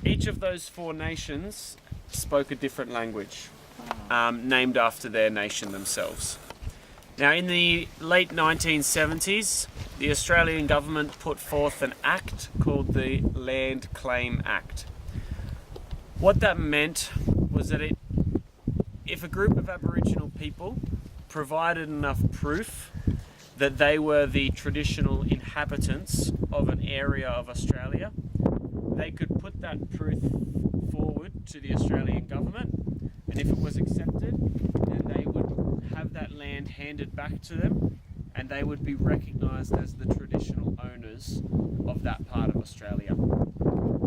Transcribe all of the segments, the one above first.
Each of those four nations spoke a different language, named after their nation themselves. Now, in the late 1970s, the Australian government put forth an act called the Land Claim Act. What that meant was that if a group of Aboriginal people provided enough proof that they were the traditional inhabitants of an area of Australia, they could put that proof forward to the Australian government, and if it was accepted, then they would have that land handed back to them, and they would be recognised as the traditional owners of that part of Australia.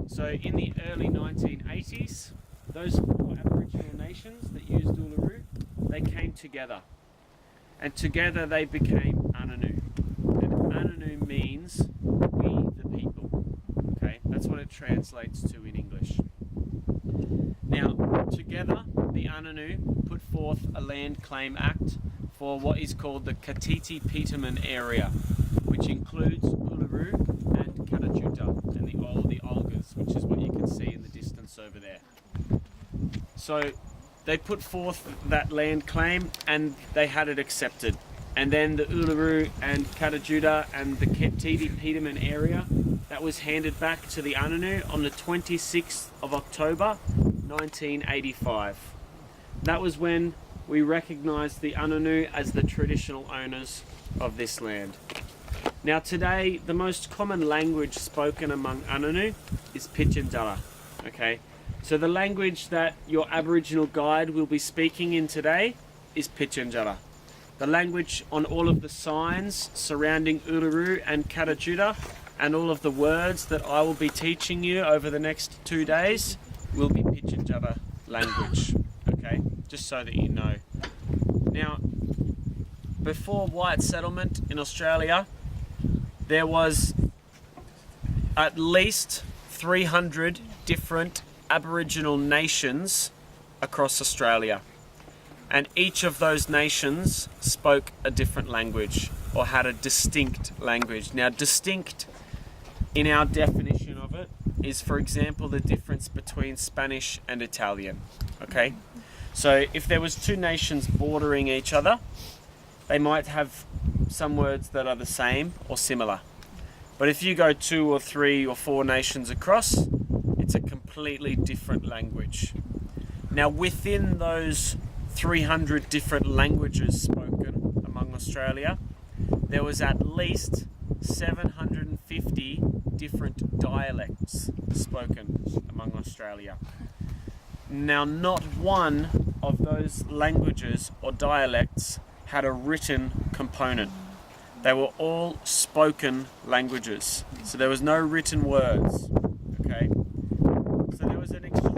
So in the early 1980s, those four Aboriginal nations that used Uluru, they came together, and together they became Ananu. And Ananu means we the people. Okay, that's what it translates to in English. Now, together, the Ananu put forth a Land Claim Act for what is called the Katiti Peterman area, which includes Uluru and Katajuta and the Olgas, which is what you can see in the distance over there. So they put forth that land claim and they had it accepted. And then the Uluru and Katajuta and the Katiti Peterman area, that was handed back to the Ananu on the 26th of October 1985. That was when we recognised the Ananu as the traditional owners of this land. Now today, the most common language spoken among Ananu is Pitjantjatjara. Okay, so the language that your Aboriginal guide will be speaking in today is Pitjantjatjara. The language on all of the signs surrounding Uluru and Katajuta and all of the words that I will be teaching you over the next 2 days will be Pitjantjatjara language. Okay, just so that you know. Now, before white settlement in Australia, there was at least 300 different Aboriginal nations across Australia. And each of those nations spoke a different language or had a distinct language. Now, distinct in our definition of it is, for example, the difference between Spanish and Italian. Okay? So if there was two nations bordering each other, they might have some words that are the same or similar. But if you go 2 or 3 or 4 nations across, it's a completely different language. Now, within those 300 different languages spoken among Australia, there was at least 750 different dialects spoken among Australia. Now, not one of those languages or dialects had a written component. They were all spoken languages. So there was no written words. Okay? So there was an extreme